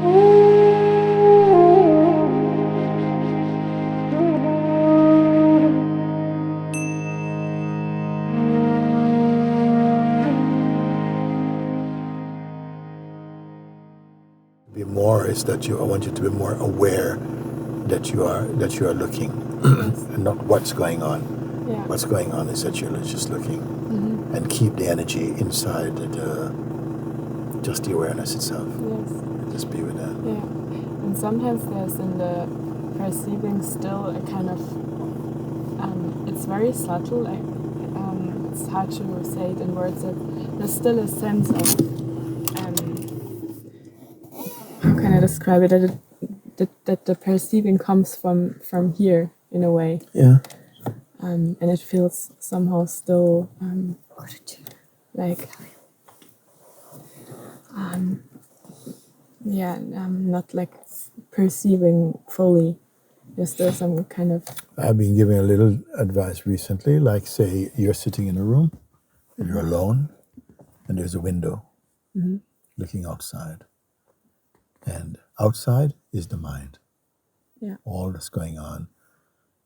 Be more is that I want you to be more aware that you are looking, and not what's going on. Yeah. What's going on is that you're just looking, and keep the energy inside just the awareness itself. Yes. Just be with that. Yeah. And sometimes there's in the perceiving still a kind of it's very subtle. It's hard to say it in words. That there's still a sense of how can I describe it? That the perceiving comes from here in a way. Yeah. And it feels somehow still like not like perceiving fully. Is there some kind of... I've been giving a little advice recently, like say you're sitting in a room, and you're alone, and there's a window looking outside. And outside is the mind. Yeah. All that's going on.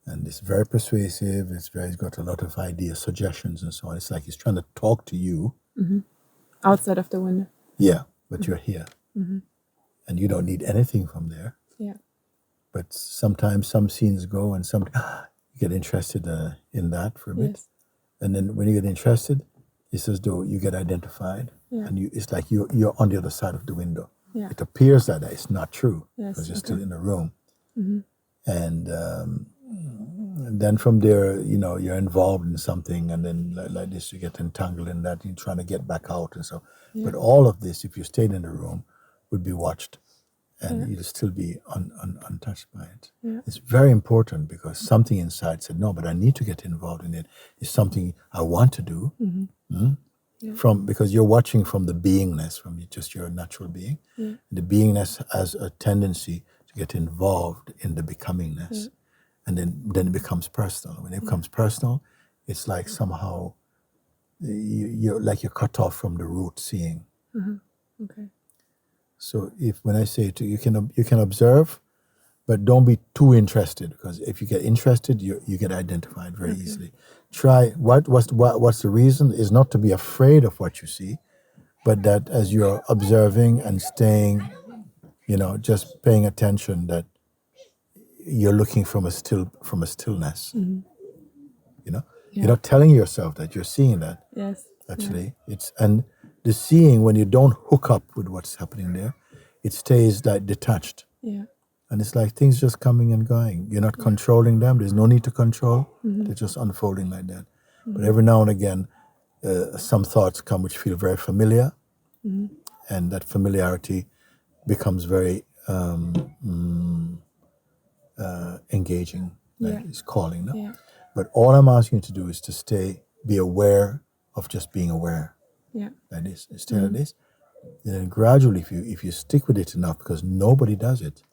And it's very persuasive, it's got a lot of ideas, suggestions and so on. It's like it's trying to talk to you. Outside of the window. Yeah, but you're here. And you don't need anything from there. Yeah. But sometimes some scenes go and you get interested in that for a bit. Yes. And then when you get interested, it's as though you get identified. Yeah. And it's like you're on the other side of the window. Yeah. It appears that it's not true, Yes, because you're okay. still in the room. And then from there, you're involved in something, and then like this, you get entangled in that, you're trying to get back out and so. Yeah. But all of this, if you stayed in the room, would be watched, and you'd still be untouched by it. Yeah. It's very important, because something inside said, no, but I need to get involved in it. It's something I want to do. Yeah. Because you're watching from the beingness, from just your natural being. Yeah. The beingness has a tendency to get involved in the becomingness. And then it becomes personal. When it becomes personal, it's like somehow you're cut off from the root seeing. Okay. So when I say to you, you can observe, but don't be too interested, because if you get interested, you get identified very easily. Try what's the reason is not to be afraid of what you see, but that as you're observing and staying, just paying attention, that you're looking from a stillness. You're not telling yourself that you're seeing that. Yes. Actually, and the seeing, when you don't hook up with what's happening there, it stays like detached. Yeah. And it's like things just coming and going. You're not controlling them. There's no need to control. They're just unfolding like that. But every now and again, some thoughts come which feel very familiar. And that familiarity becomes very engaging. Like it's calling. No? Yeah. But all I'm asking you to do is to be aware of just being aware. Yeah. Like this. Stay like this. And then gradually, if you stick with it enough, because nobody does it,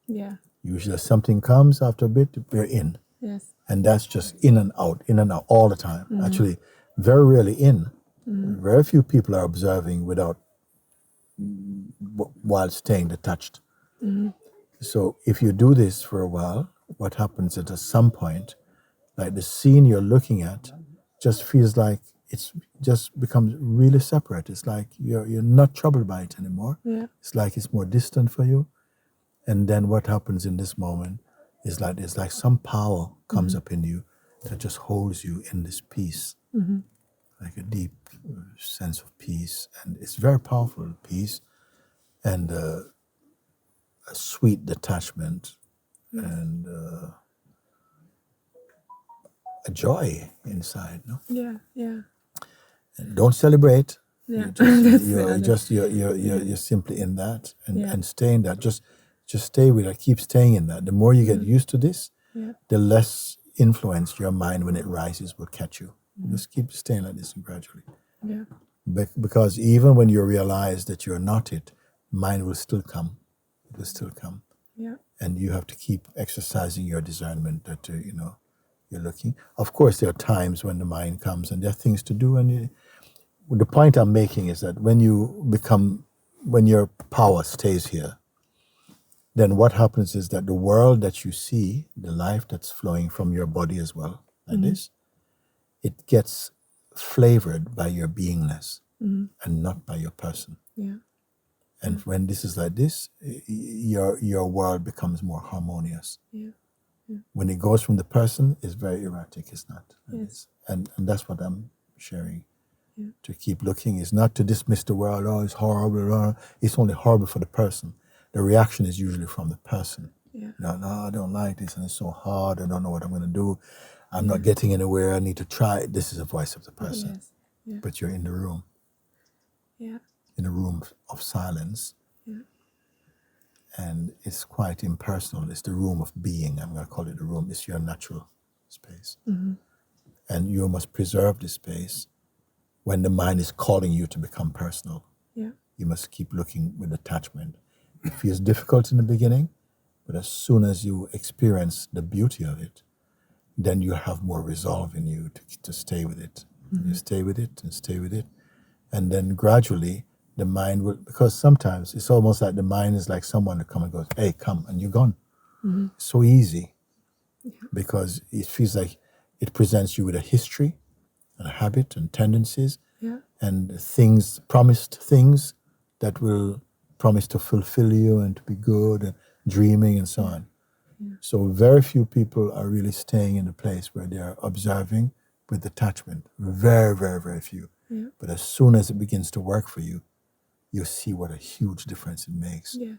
Yeah. usually something comes after a bit, we're in. Yes. And that's just in and out all the time. Actually, very rarely in. Very few people are observing while staying detached. So if you do this for a while, what happens at some point, like the scene you're looking at just feels like it's just becomes really separate. It's like you're not troubled by it anymore. Yeah. It's like it's more distant for you. And then what happens in this moment is like there's like some power comes up in you that just holds you in this peace, like a deep sense of peace. And it's very powerful, peace, and a sweet detachment, and a joy inside. No? Yeah. Yeah. And don't celebrate. Yeah. You're simply in that, and stay in that. Just stay with it. Keep staying in that. The more you get used to this, the less influence your mind when it rises will catch you. Just keep staying like this gradually. Yeah. Because even when you realize that you're not it, mind will still come. It will still come. Yeah. And you have to keep exercising your discernment that you're looking. Of course, there are times when the mind comes and there are things to do. And the point I'm making is that when your power stays here, then what happens is that the world that you see, the life that's flowing from your body as well, like this, it gets flavored by your beingness and not by your person. Yeah. And when this is like this, your world becomes more harmonious. Yeah. When it goes from the person, it's very erratic. It's not. Yes. And that's what I'm sharing. Yeah. To keep looking is not to dismiss the world. Oh, it's horrible. Oh, it's only horrible for the person. The reaction is usually from the person. Yeah. No, I don't like this, and it's so hard. I don't know what I'm going to do. I'm not getting anywhere. I need to try. This is the voice of the person. Yes. Yeah. But you're in the room, Yeah. in a room of silence. Yeah. And it's quite impersonal. It's the room of being. I'm going to call it the room. It's your natural space. And you must preserve this space when the mind is calling you to become personal. Yeah. You must keep looking with attachment. It feels difficult in the beginning, but as soon as you experience the beauty of it, then you have more resolve in you to stay with it. You stay with it and stay with it. And then gradually the mind will, because sometimes it's almost like the mind is like someone that comes and goes, hey, come, and you're gone. It's so easy because it feels like it presents you with a history and a habit and tendencies and things, promised things that will promise to fulfill you and to be good and dreaming and so on. So very few people are really staying in a place where they are observing with detachment. Very, very, very few. But as soon as it begins to work for you, you'll see what a huge difference it makes. Yes.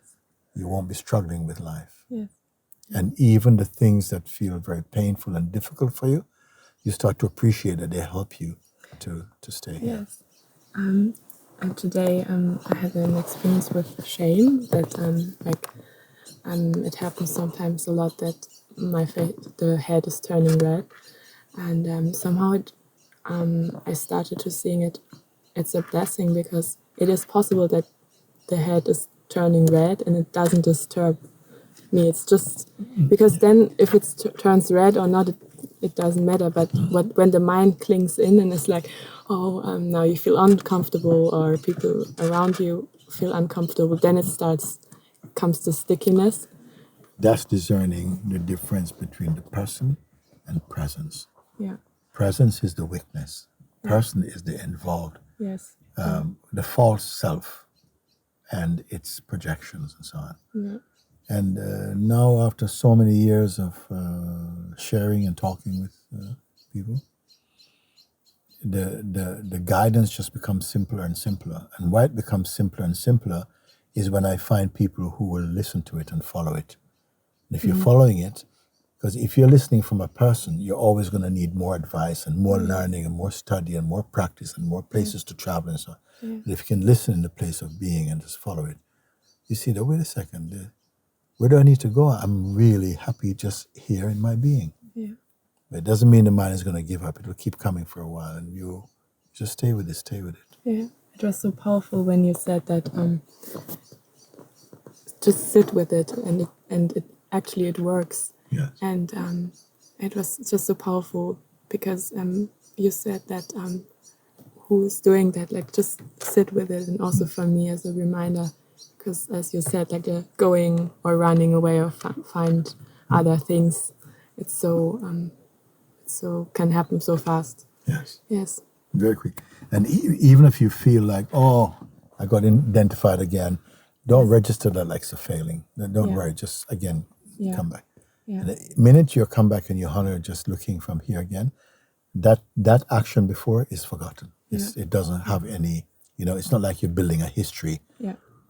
You won't be struggling with life. Yes. And even the things that feel very painful and difficult for you, you start to appreciate that they help you to stay here. Yes. And today I had an experience with shame that it happens sometimes a lot that the head is turning red, and somehow I started to seeing it. It's a blessing because it is possible that the head is turning red and it doesn't disturb me. It's just because then if it turns red or not, it doesn't matter. But when the mind clings in and it's like, now you feel uncomfortable or people around you feel uncomfortable, then comes the stickiness. That's discerning the difference between the person and presence. Yeah. Presence is the weakness. Person is the involved, Yes. the false self and its projections and so on. Yeah. And now, after so many years of sharing and talking with people, the guidance just becomes simpler and simpler. And why it becomes simpler and simpler is when I find people who will listen to it and follow it. And if you're following it, because if you're listening from a person, you're always going to need more advice and more learning and more study and more practice and more places to travel and so on. And if you can listen in the place of being and just follow it, you see that, wait a second, where do I need to go? I'm really happy just here in my being. Yeah. But it doesn't mean the mind is going to give up. It will keep coming for a while, and you just stay with it, stay with it. Yeah. It was so powerful when you said that just sit with it and it actually it works. Yes. And it was just so powerful because you said that who's doing that, like just sit with it, and also for me as a reminder, because as you said, like going or running away or find other things, it's so can happen so fast. Yes. Yes. Very quick. And even if you feel like, I got identified again, don't register that like a failing. Don't worry, just again, come back. Yeah. And the minute you come back and you honor just looking from here again, that action before is forgotten. It doesn't have any, it's not like you're building a history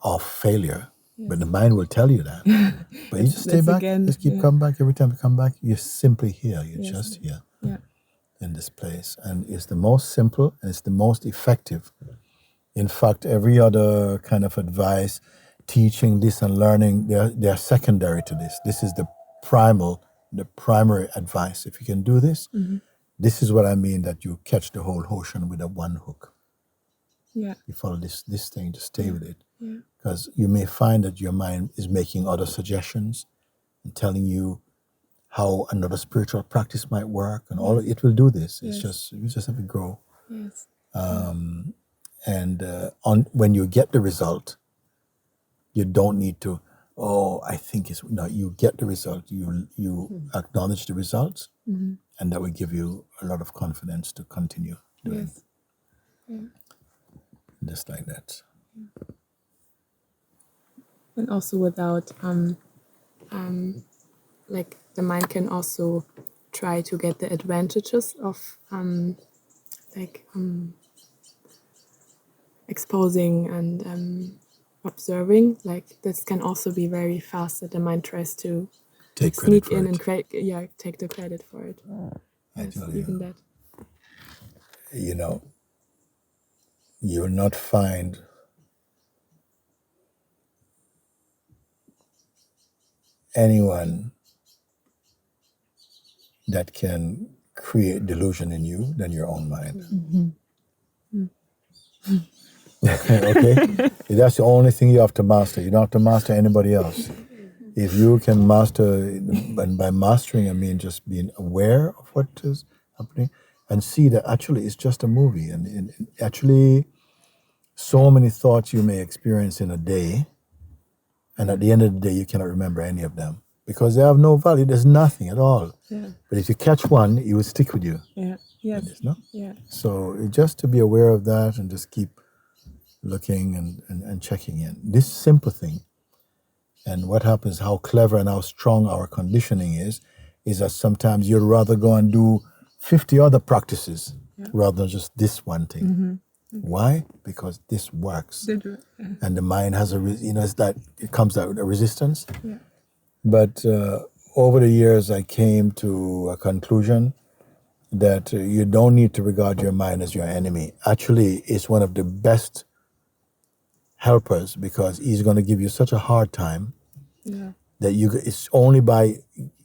of failure, but the mind will tell you that. But you just stay back, just keep coming back. Every time you come back, you're simply here. You're just here in this place. And it's the most simple and it's the most effective. In fact, every other kind of advice, teaching this and learning, they're secondary to this. This is the primary advice. If you can do this, this is what I mean, that you catch the whole ocean with a one hook. Yeah. You follow this thing, just stay with it. Because you may find that your mind is making other suggestions and telling you how another spiritual practice might work, and all it will do this. It's just, you just have to grow. Yes. And when you get the result, you don't need to, oh, I think it's no. You get the result. You acknowledge the results, and that will give you a lot of confidence to continue doing Yes. just like that. And also without like the mind can also try to get the advantages of exposing and observing. Like this can also be very fast that the mind tries to Take credit sneak for in it. and take the credit for it. I Yes, tell you. even that. You know, you will not find anyone that can create delusion in you than your own mind. Okay? That's the only thing you have to master. You don't have to master anybody else. If you can master, and by mastering I mean just being aware of what is happening and see that actually it's just a movie, and actually so many thoughts you may experience in a day, and at the end of the day you cannot remember any of them because they have no value. There's nothing at all. Yeah. But if you catch one, it will stick with you. Yeah. Yes. No? Yeah. So just to be aware of that and just keep looking and checking in. This simple thing. And what happens, how clever and how strong our conditioning is that sometimes you'd rather go and do 50 other practices rather than just this one thing. Why? Because this works. And the mind has it's that it comes out with a resistance. Yeah. But over the years, I came to a conclusion that you don't need to regard your mind as your enemy. Actually, it's one of the best helpers because he's going to give you such a hard time that it's only by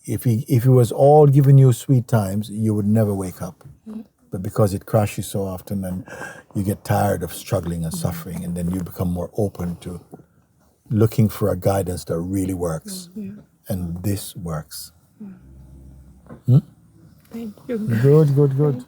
if he was all giving you sweet times, you would never wake up. But because it crashes so often and you get tired of struggling and suffering, and then you become more open to looking for a guidance that really works. And this works. Thank you. Good.